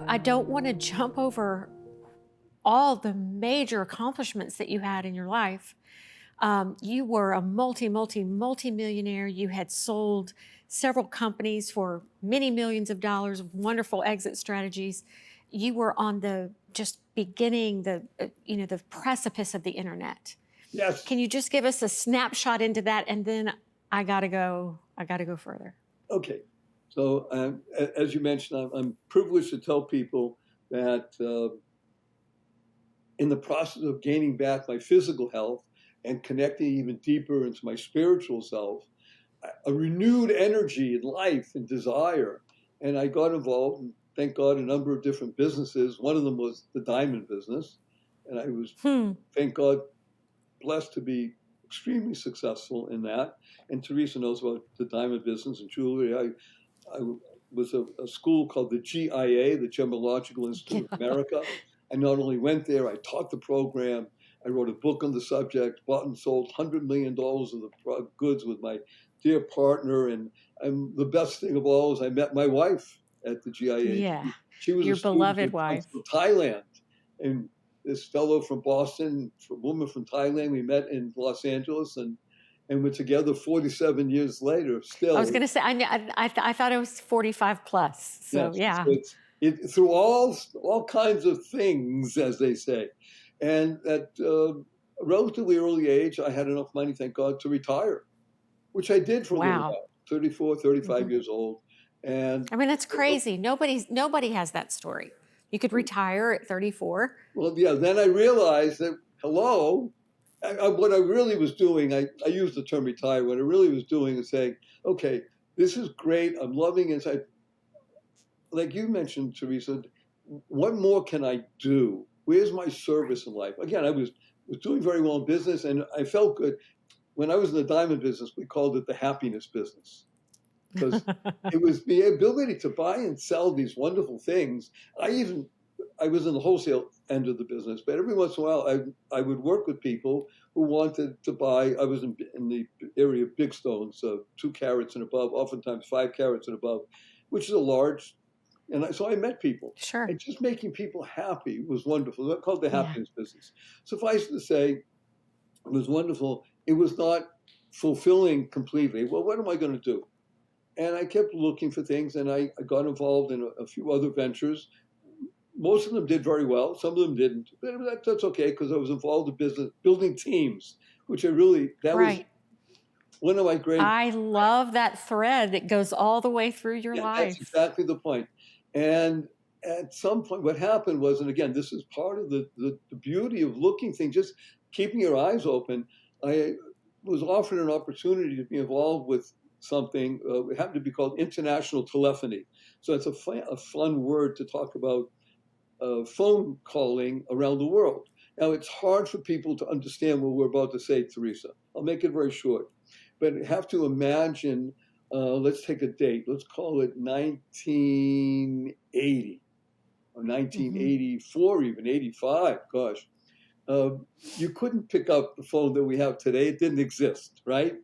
I don't want to jump over all the major accomplishments that you had in your life. You were a multi millionaire. You had sold several companies for many millions of dollars of wonderful exit strategies. You were on the just beginning, the precipice of the internet. Yes. Can you just give us a snapshot into that? And then I got to go further. Okay. So, as you mentioned, I'm privileged to tell people that in the process of gaining back my physical health and connecting even deeper into my spiritual self, a renewed energy in life and desire. And I got involved in, thank God, a number of different businesses. One of them was the diamond business. And I was, Hmm. thank God, blessed to be extremely successful in that. And Teresa knows about the diamond business and jewelry. I was a school called the GIA, the Gemological Institute of Yeah. America. I not only went there, I taught the program. I wrote a book on the subject, bought and sold $100 million of the goods with my dear partner. And the best thing of all is I met my wife at the GIA. Yeah. She was a Your student beloved that comes wife. from Thailand. And this fellow from Boston, a woman from Thailand, we met in Los Angeles and we're together 47 years later I was still. going to say, I thought it was 45 plus. So Yes, so yeah. through all kinds of things, as they say. And at a relatively early age, I had enough money, thank God, to retire, which I did for a little Wow. while, 34, 35 Mhm. years old. And I mean, that's crazy. Nobody has that story. You could retire at 34. well, yeah, then I realized that, hello, what I really was doing, I used the term retire, what I really was doing is saying, okay, this is great, I'm loving it. Like you mentioned, Teresa, what more can I do? Where's my service in life? Again, I was doing very well in business, and I felt good. When I was in the diamond business, we called it the happiness business because it was the ability to buy and sell these wonderful things. I was in the wholesale end of the business, but every once in a while, I would work with people who wanted to buy. I was in the area of big stones, so 2 carats and above, oftentimes 5 carats and above, which is a large. So I met people, Sure. and just making people happy was wonderful. That's called the Yeah. happiness business. Suffice to say, it was wonderful. It was not fulfilling completely. Well, what am I going to do? And I kept looking for things, and I got involved in a few other ventures. Most of them did very well. Some of them didn't. But that's okay because I was involved in business, building teams, which that was Right. one of my great. I love that thread that goes all the way through your Yeah, that's life. exactly the point. And at some point, what happened was, and again, this is part of the beauty of looking things, just keeping your eyes open. I was offered an opportunity to be involved with something. It happened to be called international telephony. So it's a fun word to talk about phone calling around the world. Now, it's hard for people to understand what we're about to say, Teresa. I'll make it very short. But you have to imagine, let's take a date. Let's call it 1980 or Hmm. 1984, even 85. Gosh. Uh, you couldn't pick up the phone that we have today. It didn't exist, right?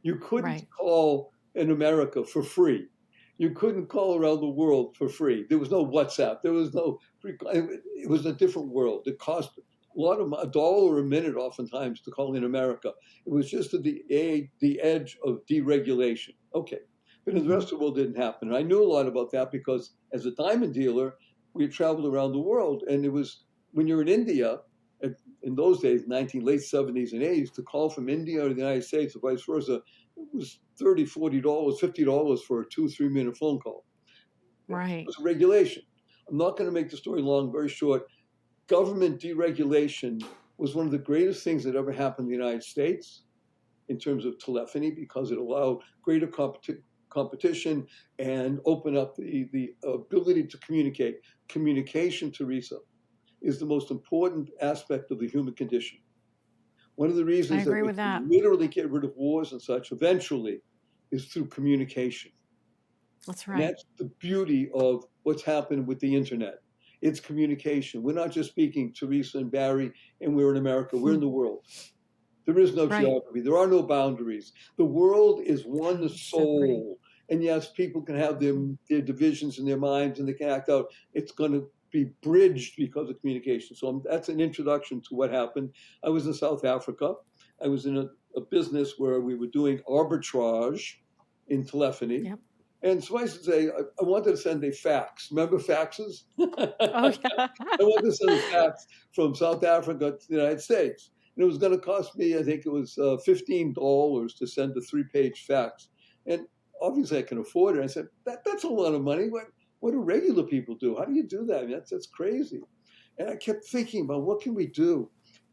You couldn't Right. call in America for free. You couldn't call around the world for free. There was no WhatsApp. There was no free. It was a different world. It cost $1 a minute, oftentimes, to call in America. It was just at the edge of deregulation. Okay, but in the Hmm. rest of the world, it didn't happen. And I knew a lot about that because, as a diamond dealer, we traveled around the world, and it was when you're in India. In those days, late 70s and 80s, to call from India or the United States or vice versa, it was $30, $40, $50 for a 2, 3 minute phone call. It Right. was a regulation. I'm not going to make the story long, very short. Government deregulation was one of the greatest things that ever happened in the United States in terms of telephony because it allowed greater competition and opened up the ability to communicate. Communication, Teresa, is the most important aspect of the human condition. One of the I reasons that agree we with can that. literally get rid of wars and such eventually is through communication. That's And right. that's the beauty of what's happened with the internet. It's communication. We're not just speaking Teresa and Barry, and we're in America, we're Hmm. in the world. There is no Right. geography, there are no boundaries. The world is one Oh, so pretty. soul. And yes, people can have their divisions in their minds and they can act out. It's going to be bridged because of communication. So that's an introduction to what happened. I was in South Africa. I was in a business where we were doing arbitrage in telephony. Yep. And suffice to say, I wanted to send a fax. Remember faxes? Oh, yeah. I wanted to send a fax from South Africa to the United States. And it was going to cost me, I think it was $15 to send a 3-page fax. And obviously I can afford it. I said, that's a lot of money. What do regular people do? How do you do that? I mean, that's crazy. And I kept thinking about what can we do?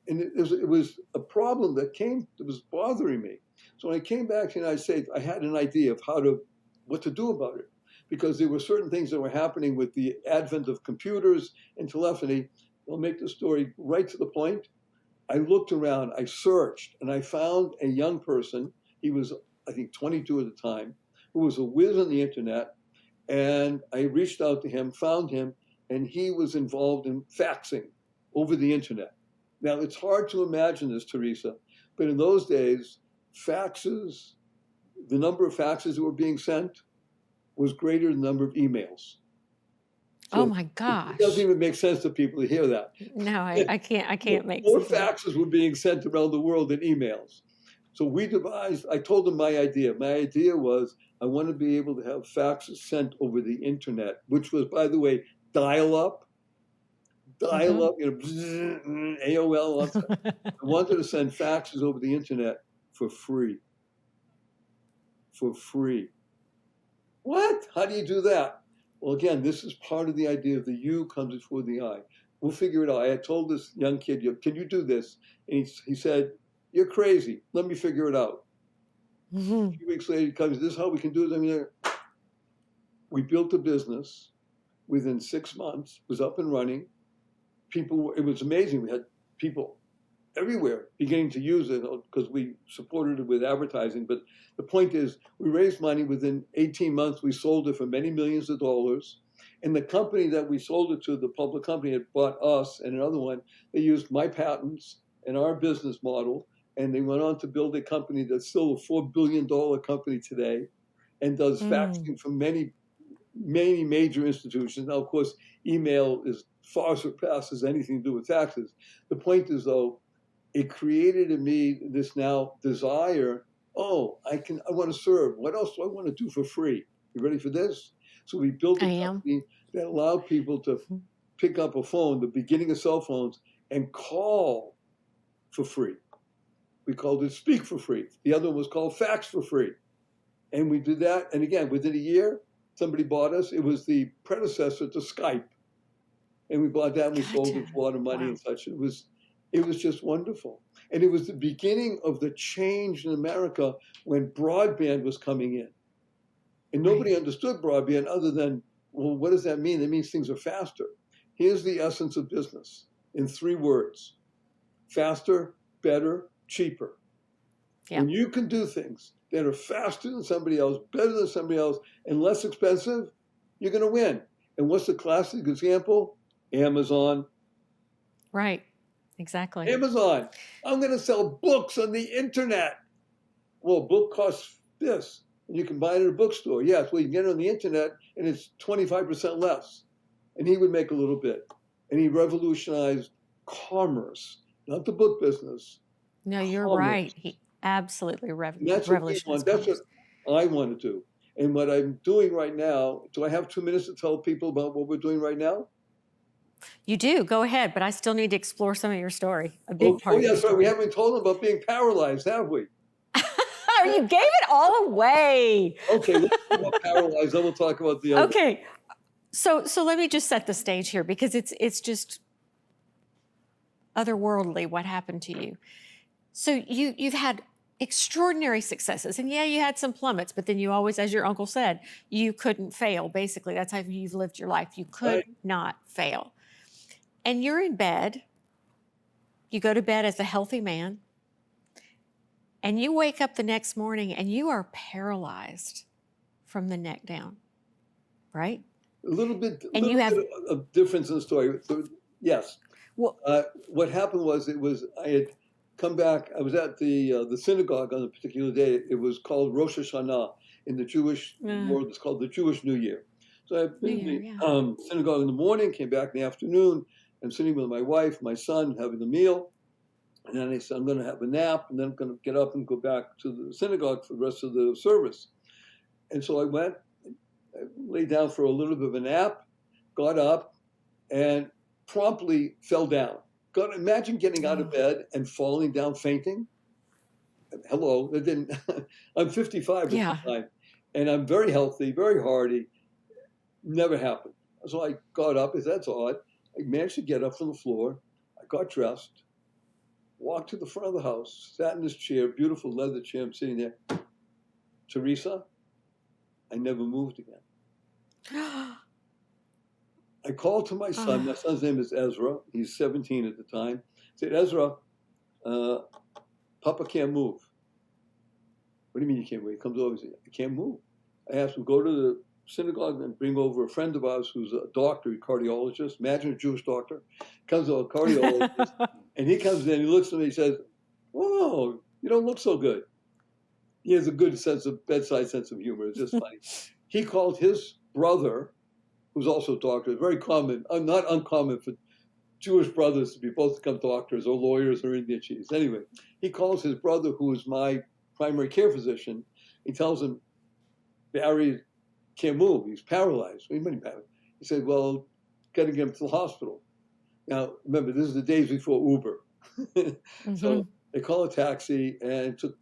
And it was a problem that was bothering me. So when I came back to the United States, I had an idea of what to do about it. Because there were certain things that were happening with the advent of computers and telephony. I'll make the story right to the point. I looked around, I searched, and I found a young person. He was, I think, 22 at the time, who was a whiz on the internet. And I reached out to him, found him, and he was involved in faxing over the internet. Now, it's hard to imagine this, Teresa, but in those days, faxes, the number of faxes that were being sent was greater than the number of emails. So oh my gosh. it doesn't even make sense to people to hear that. No, I can't make more sense of that. faxes were being sent around the world than emails. So I told them my idea. My idea was I want to be able to have faxes sent over the internet, which was, by the way, dial-up, AOL. I wanted to send faxes over the internet for free. For free. What? How do you do that? Well, again, this is part of the idea of the U comes before the I. We'll figure it out. I had told this young kid, can you do this? And he said, you're crazy. Let me figure it out. A few weeks later, he comes, this is how we can do it. I mean, we built a business within 6 months, was up and running. It was amazing. We had people everywhere beginning to use it because we supported it with advertising. But the point is, we raised money within 18 months. We sold it for many millions of dollars. And the company that we sold it to, the public company, had bought us and another one. They used my patents and our business model. And they went on to build a company that's still a $4 billion company today and does faxing for many, many major institutions. Now, of course, email is far surpasses anything to do with faxes. The point is, though, it created in me this now desire. Oh, I want to serve. What else do I want to do for free? You ready for this? So we built a company that allowed people to pick up a phone, the beginning of cell phones, and call for free. We called it Speak for Free. The other one was called Fax for Free. And we did that. And again, within a year, somebody bought us. It was the predecessor to Skype. And we bought that and we sold it for a lot of money and such. It was just wonderful. And it was the beginning of the change in America when broadband was coming in. And nobody understood broadband other than, well, what does that mean? It means things are faster. Here's the essence of business in 3 words: faster, better, cheaper. Yeah. When you can do things that are faster than somebody else, better than somebody else, and less expensive, you're going to win. And what's the classic example? Amazon. Right. Exactly. Amazon. I'm going to sell books on the internet. Well, a book costs this, and you can buy it at a bookstore. Yes, well, you can get it on the internet, and it's 25% less. And he would make a little bit. And he revolutionized commerce, not the book business. No, you're right. He absolutely revolutionized. That's what I want to do. And what I'm doing right now, do I have 2 minutes to tell people about what we're doing right now? You do. Go ahead, but I still need to explore some of your story. A big part. Oh, yes, right. We haven't told them about being paralyzed, have we? You gave it all away. Okay, let's talk about paralyzed. Then we'll talk about the other. Okay. So let me just set the stage here because it's just otherworldly what happened to you. So you've had extraordinary successes, and yeah, you had some plummets, but then you always, as your uncle said, you couldn't fail. Basically, that's how you've lived your life. You could not fail. And you're in bed. You go to bed as a healthy man, and you wake up the next morning and you are paralyzed from the neck down, right? A little bit of difference in the story. So, yes. Well, what happened was I had come back. I was at the synagogue on a particular day. It was called Rosh Hashanah, in the Jewish Uh, world. It's called the Jewish New Year. So I've New been in Year, the yeah. synagogue in the morning, came back in the afternoon. I'm sitting with my wife, my son, having a meal. And then I said, I'm going to have a nap, and then I'm going to get up and go back to the synagogue for the rest of the service. And so I went, I laid down for a little bit of a nap, got up, and promptly fell down. Imagine getting out of Oh, bed and falling down fainting. Hello, that didn't. I'm 55 at the yeah. time, and I'm very healthy, very hardy. Never happened. So I got up. That's odd. I managed to get up from the floor. I got dressed, walked to the front of the house, sat in this chair, beautiful leather chair. I'm sitting there. Teresa, I never moved again. I called to my son. Oh, My son's name is Ezra. He's 17 at the time. I said, Ezra, Papa can't move. What do you mean you can't move? He comes over and says, I can't move. I asked him, go to the synagogue and bring over a friend of ours who's a doctor, a cardiologist. Imagine a Jewish doctor. Comes over, a cardiologist, and he comes in, he looks at me, he says, whoa, you don't look so good. He has a good bedside sense of humor. It's just funny. He called his brother, who's also a doctor, very common, not uncommon for Jewish brothers to be both become doctors or lawyers or Indian chiefs. Anyway, he calls his brother, who is my primary care physician. He tells him, Barry can't move. He's paralyzed. What do you mean paralyzed? He said, well, got to get him to the hospital. Now, remember, this is the days before Uber. mm-hmm. So they call a taxi, and it took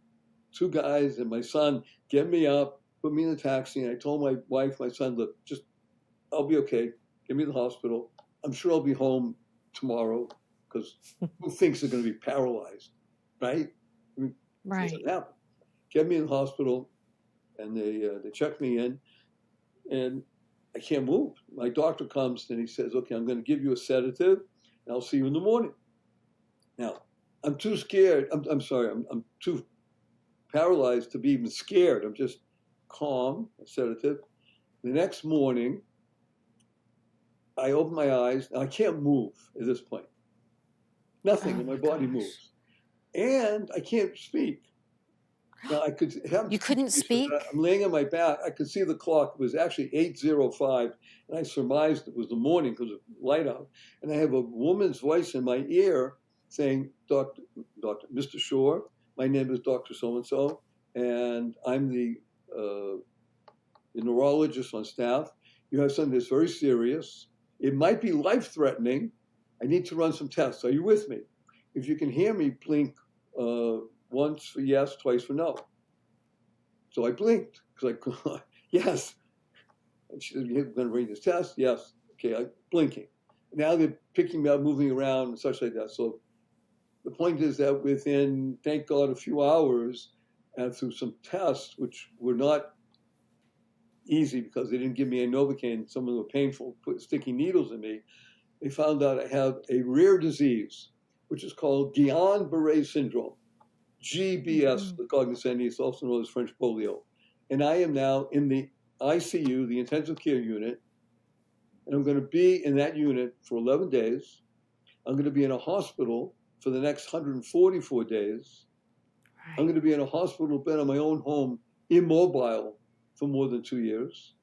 two guys and my son, get me up, put me in the taxi. And I told my wife, my son, look, I'll be okay. Get me to the hospital. I'm sure I'll be home tomorrow, because who thinks they're going to be paralyzed, right? I mean, it Right. doesn't happen. Get me in the hospital, and they check me in, and I can't move. My doctor comes and he says, okay, I'm going to give you a sedative, and I'll see you in the morning. Now, I'm too scared. I'm sorry, I'm too paralyzed to be even scared. I'm just calm, a sedative. The next morning, I open my eyes, and I can't move at this point. Nothing Oh in my my body gosh. moves. And I can't speak. Now, I could have You couldn't speak? I'm laying on my back. I could see the clock. It was actually 8:05, and I surmised it was the morning because of light out. And I have a woman's voice in my ear saying, Mr. Shore, my name is Dr. So-and-so, and I'm the neurologist on staff. You have something that's very serious. It might be life-threatening. I need to run some tests. Are you with me? If you can hear me, blink once for yes, twice for no. So I blinked because yes. And she said, you're going to bring this test? Yes. Okay, I'm blinking. Now they're picking me up, moving around, and such like that. So the point is that within, thank God, a few hours, and through some tests, which were not easy because they didn't give me a Novocaine, some of them were painful, sticking needles in me, they found out I have a rare disease, which is called Guillain-Barré syndrome. GBS, Mm-hmm. the cognizant is also known as French polio. And I am now in the ICU, the intensive care unit, and I'm going to be in that unit for 11 days. I'm going to be in a hospital for the next 144 days. I'm Right. going to be in a hospital bed in my own home, immobile for more than 2 years,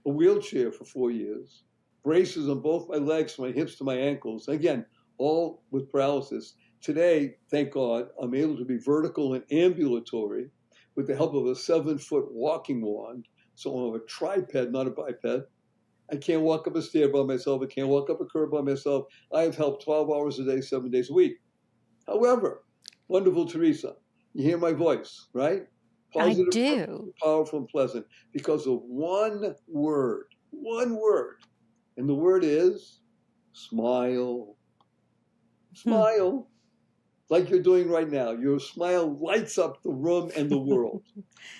a wheelchair for 4 years, braces on both my legs, from my hips to my ankles. Again, all with paralysis. Today, thank God, I'm able to be vertical and ambulatory with the help of a 7-foot walking wand. So I'm a triped, not a biped. I can't walk up a stair by myself. I can't walk up a curb by myself. I have help 12 hours a day, 7 days a week. However, wonderful Teresa, you hear my voice, right? I Positive, do. powerful, and pleasant because of one word. One word. And the word is smile. Hmm. Smile. Like you're doing right now. Your smile lights up the room and the world.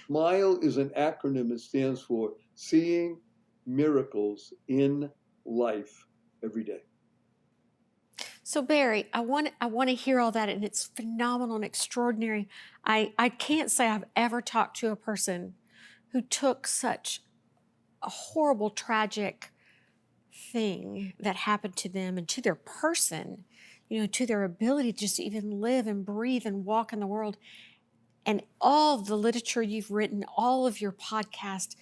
SMILE is an acronym. It stands for Seeing Miracles in Life Every Day. So Barry, I want to hear all that, and it's phenomenal and extraordinary. I can't say I've ever talked to a person who took such a horrible, tragic thing that happened to them and to their person, to their ability to just even live and breathe and walk in the world, and all the literature you've written, all of your podcast,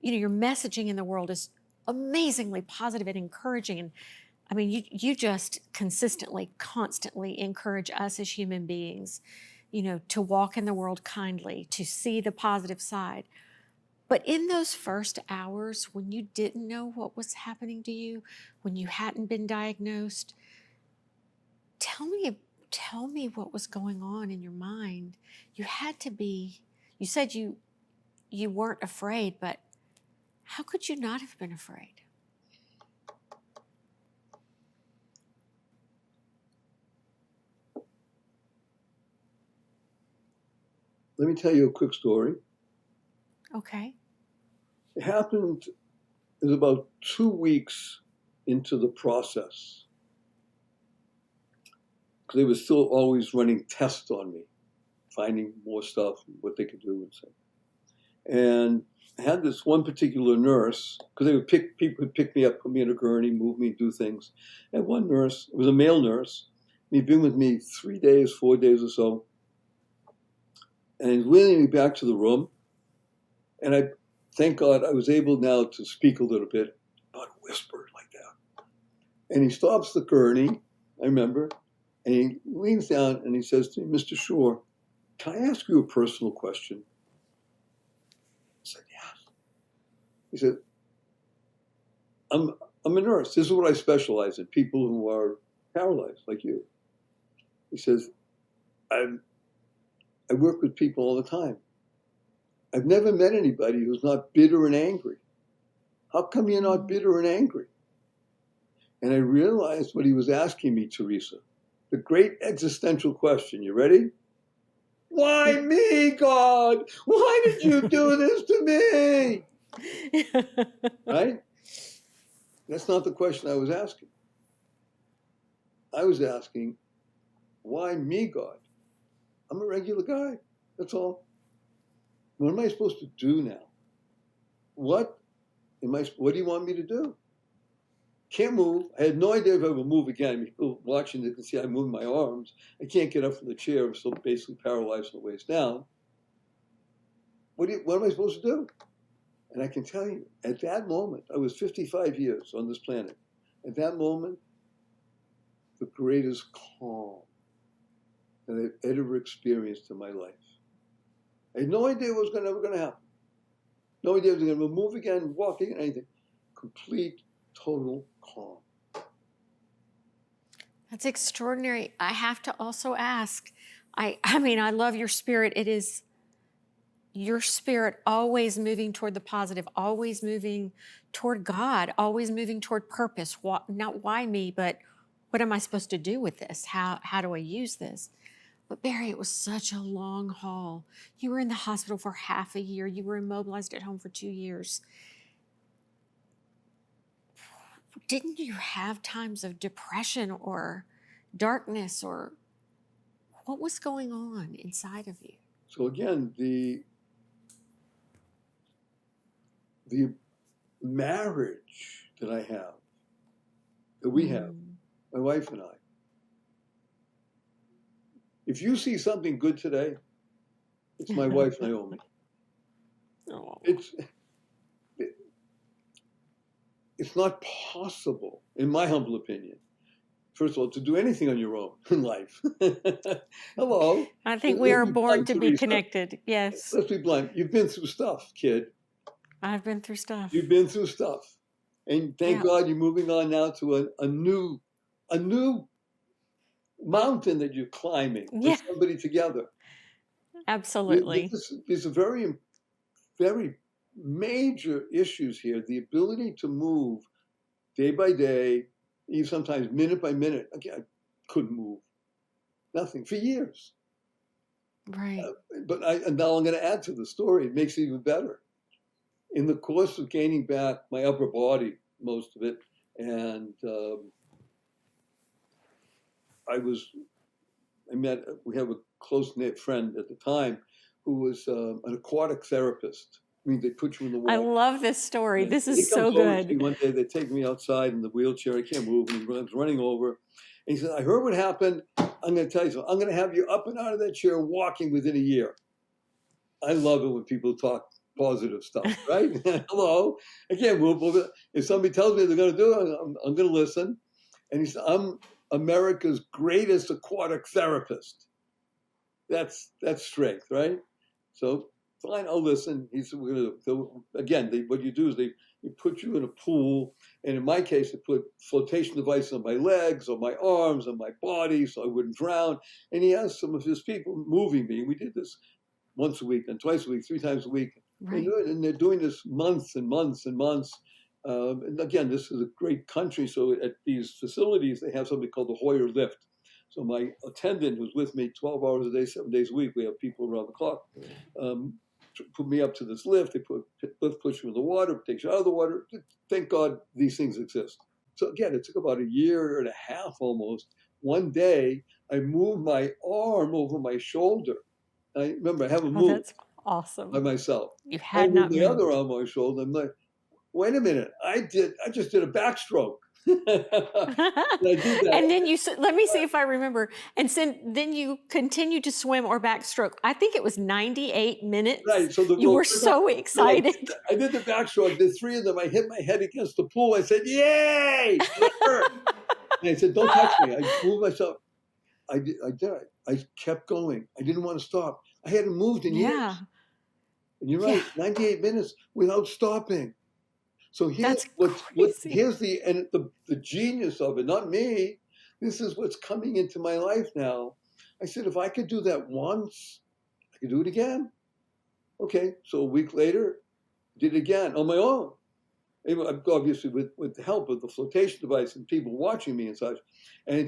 your messaging in the world is amazingly positive and encouraging. And I mean, you just consistently, constantly encourage us as human beings, to walk in the world kindly, to see the positive side. But in those first hours, when you didn't know what was happening to you, when you hadn't been diagnosed, tell me what was going on in your mind. You had to be, you said you weren't afraid, but how could you not have been afraid? Let me tell you a quick story. Okay. It happened, it was about 2 weeks into the process, because they were still always running tests on me, finding more stuff, what they could do and so. And I had this one particular nurse, because people would pick me up, put me in a gurney, move me, do things. And one nurse, it was a male nurse, and he'd been with me 3 days, 4 days or so. And he's leading me back to the room. And I, thank God, I was able now to speak a little bit, but whispered like that. And he stops the gurney, I remember, and he leans down and he says to me, Mr. Shore, can I ask you a personal question? I said, yes. He said, I'm a nurse. This is what I specialize in, people who are paralyzed like you. He says, I work with people all the time. I've never met anybody who's not bitter and angry. How come you're not bitter and angry? And I realized what he was asking me, Teresa. The great existential question. You ready? Why me, God? Why did you do this to me? Right? That's not the question I was asking. I was asking, why me, God? I'm a regular guy. That's all. What am I supposed to do now? What do you want me to do? Can't move. I had no idea if I would move again. People watching, they can see I'm moving my arms. I can't get up from the chair. I'm still basically paralyzed from the waist down. What am I supposed to do? And I can tell you, at that moment, I was 55 years on this planet. At that moment, the greatest calm that I've ever experienced in my life. I had no idea what was ever going to happen. No idea I was going to move again, walk again, anything. Complete, total calm. That's extraordinary. I have to also ask, I mean, I love your spirit. It is your spirit always moving toward the positive, always moving toward God, always moving toward purpose. Not why me, but what am I supposed to do with this? How do I use this? But Barry, it was such a long haul. You were in the hospital for half a year. You were immobilized at home for 2 years. Didn't you have times of depression or darkness, or what was going on inside of you? So again, the marriage that I have, that we have, my wife and I. If you see something good today, it's my wife, Naomi. Oh. It's not possible, in my humble opinion, first of all, to do anything on your own in life. Hello. I think we are born to be Teresa. connected. Yes. Let's be blunt. You've been through stuff, kid. I've been through stuff. You've been through stuff. And thank God you're moving on now to a new mountain that you're climbing with somebody together. Absolutely. These are very, very major issues here. The ability to move day by day, even sometimes minute by minute. Again, I couldn't move. Nothing for years. Right. But now I'm going to add to the story. It makes it even better. In the course of gaining back my upper body, most of it, and we have a close-knit friend at the time who was an aquatic therapist. I mean, they put you in the water. I love this story. This is so good. One day they take me outside in the wheelchair. I can't move, and he runs running over. And he said, I heard what happened. I'm going to tell you something. I'm going to have you up and out of that chair walking within a year. I love it when people talk positive stuff, right? Hello. Again, if somebody tells me they're going to do it, I'm going to listen. And he said, I'm America's greatest aquatic therapist. That's strength, right? So fine, I'll listen. He said, we're going to, again, what you do is they put you in a pool. And in my case, they put flotation devices on my legs, on my arms, on my body, so I wouldn't drown. And he asked some of his people moving me. We did this once a week and twice a week, 3 times a week. Right. And they're doing this months and months and months. And again, this is a great country. So at these facilities, they have something called the Hoyer lift. So my attendant who's with me 12 hours a day, 7 days a week, we have people around the clock, put me up to this lift. They push you in the water, takes you out of the water. Thank God these things exist. So again, it took about a year and a half almost. One day, I moved my arm over my shoulder. I remember I haven't moved That's awesome. by myself. You had I not moved the moved. other arm on my shoulder. I'm like, wait a minute, I just did a backstroke. And I did that. And then let me see if I remember. And then you continued to swim or backstroke. I think it was 98 minutes. Right. So you were so excited. I did the backstroke. The 3 of them, I hit my head against the pool. I said, yay! It hurt. And I said, don't touch me. I moved myself. I did. I kept going. I didn't want to stop. I hadn't moved in years. And you're right, 98 minutes without stopping. So here's the genius of it, not me. This is what's coming into my life now. I said, if I could do that once, I could do it again. Okay, so a week later, did it again on my own. Obviously with the help of the flotation device and people watching me and such. And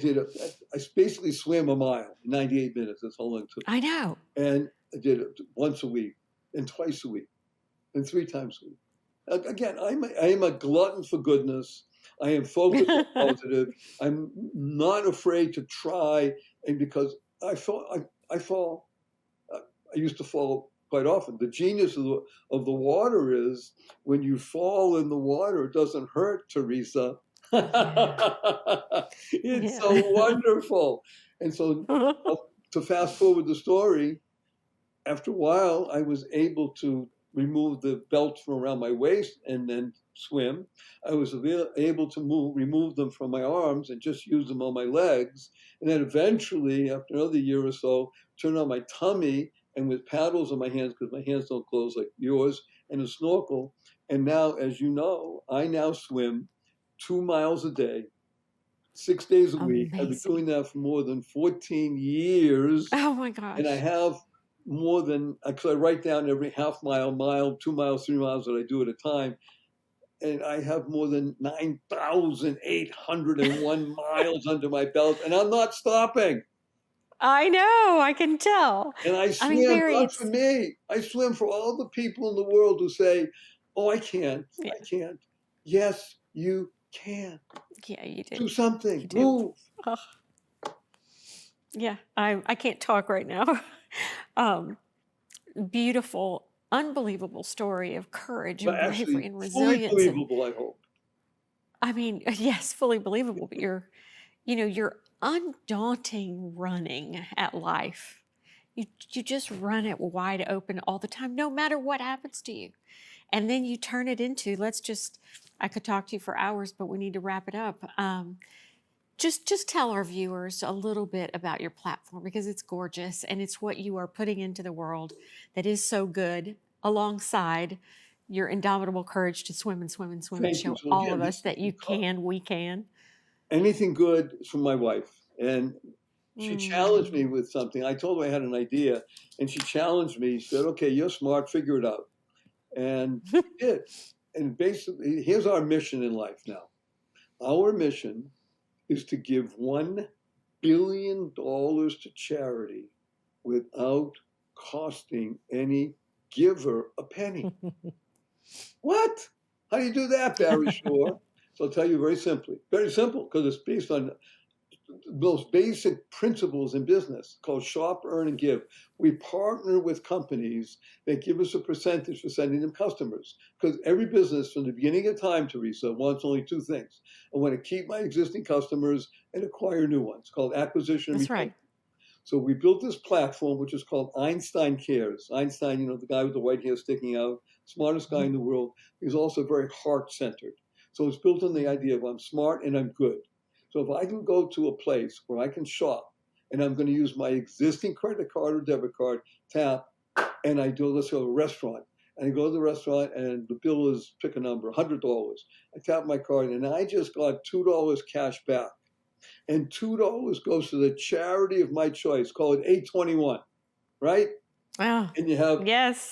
I basically swam a mile in 98 minutes. That's how long it took. I know. And I did it once a week and twice a week and 3 times a week. Again, I am a glutton for goodness. I am focused on positive. I'm not afraid to try. And because I used to fall quite often. The genius of the water is when you fall in the water, it doesn't hurt, Teresa. It's so wonderful. And so to fast forward the story, after a while, I was able to remove the belts from around my waist and then swim. I was able to remove them from my arms and just use them on my legs. And then eventually, after another year or so, turn on my tummy and with paddles on my hands, because my hands don't close like yours, and a snorkel. And now, as you know, I now swim 2 miles a day, 6 days a week. I've been doing that for more than 14 years. Oh my gosh. And I have more than, because I write down every half mile, 2 miles, 3 miles that I do at a time. And I have more than 9,801 miles under my belt, and I'm not stopping. I know, I can tell. And I swim not for me. I swim for all the people in the world who say, oh, I can't. I can't. Yes, you can. Yeah, you do. Do something. Move. Oh. Yeah, I can't talk right now. Beautiful, unbelievable story of courage and bravery and resilience. Fully believable, I hope. I mean, yes, fully believable, but you're undaunting running at life. You just run it wide open all the time, no matter what happens to you. And then you turn it into, I could talk to you for hours, but we need to wrap it up. Just tell our viewers a little bit about your platform, because it's gorgeous and it's what you are putting into the world that is so good, alongside your indomitable courage to swim and swim and swim and show all of us that we can. Anything good is from my wife. And she challenged me with something. I told her I had an idea, and she challenged me. She said, okay, you're smart, figure it out. And she did. And basically, here's our mission in life now. Our mission is to give $1 billion to charity without costing any giver a penny. What? How do you do that, Barry Shore? So I'll tell you very simply. Very simple, because it's based on the most basic principles in business called shop, earn, and give. We partner with companies that give us a percentage for sending them customers. Because every business from the beginning of time, Teresa, wants only 2 things. I want to keep my existing customers and acquire new ones, called acquisition. That's right. So we built this platform, which is called Einstein Cares. Einstein, the guy with the white hair sticking out, smartest guy in the world. He's also very heart-centered. So it's built on the idea of I'm smart and I'm good. So if I can go to a place where I can shop and I'm going to use my existing credit card or debit card, tap, and I do, let's go to a restaurant. And I go to the restaurant and the bill is, pick a number, $100. I tap my card and I just got $2 cash back. And $2 goes to the charity of my choice, call it 821, right? Oh, And you have, yes.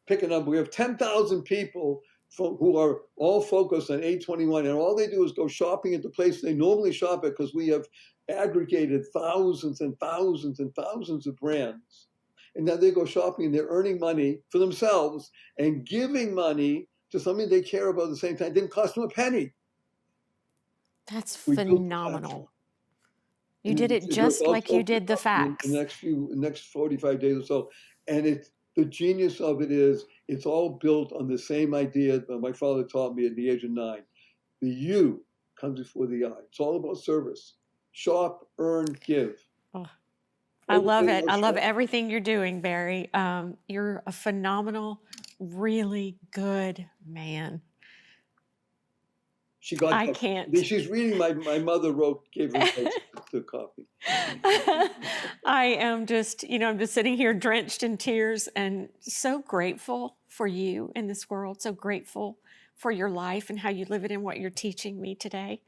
pick a number. We have 10,000 people who are all focused on 821, and all they do is go shopping at the place they normally shop at, because we have aggregated thousands and thousands and thousands of brands. And now they go shopping and they're earning money for themselves and giving money to something they care about at the same time. It didn't cost them a penny. That's We built the platform. phenomenal. You And did it just like you did the facts. In the next 45 days or so. And the genius of it is it's all built on the same idea that my father taught me at the age of 9. The you comes before the I. It's all about service. Shop, earn, give. Oh, I love it. I love everything you're doing, Barry. You're a phenomenal, really good man. I can't. She's reading my mother gave her the copy. I am just, I'm just sitting here drenched in tears and so grateful for you in this world, so grateful for your life and how you live it and what you're teaching me today.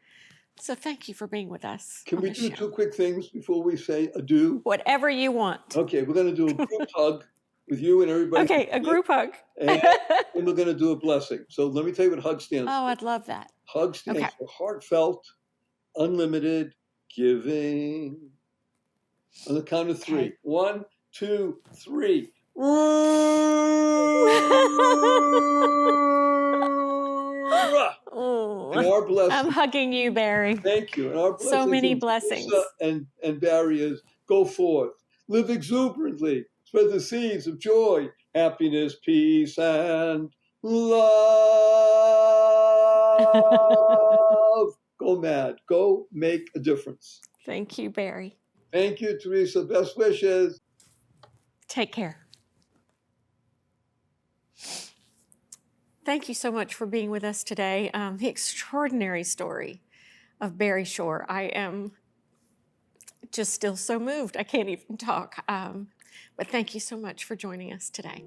So thank you for being with us. Can we do 2 quick things before we say adieu? Whatever you want. Okay, we're going to do a group hug with you and everybody. Okay, a group hug. And we're going to do a blessing. So let me tell you what hug stands for. Oh, I'd love that. Hug stands for heartfelt, unlimited giving. On the count of 3. Okay. 1, 2, 3. Oh, and our blessing. I'm hugging you, Barry. Thank you. And our blessing. So many blessings. And Barry is go forth, live exuberantly, spread the seeds of joy, happiness, peace, and love. Go mad. Go make a difference. Thank you, Barry. Thank you, Teresa. Best wishes. Take care. Thank you so much for being with us today. The extraordinary story of Barry Shore. I am just still so moved. I can't even talk. But thank you so much for joining us today.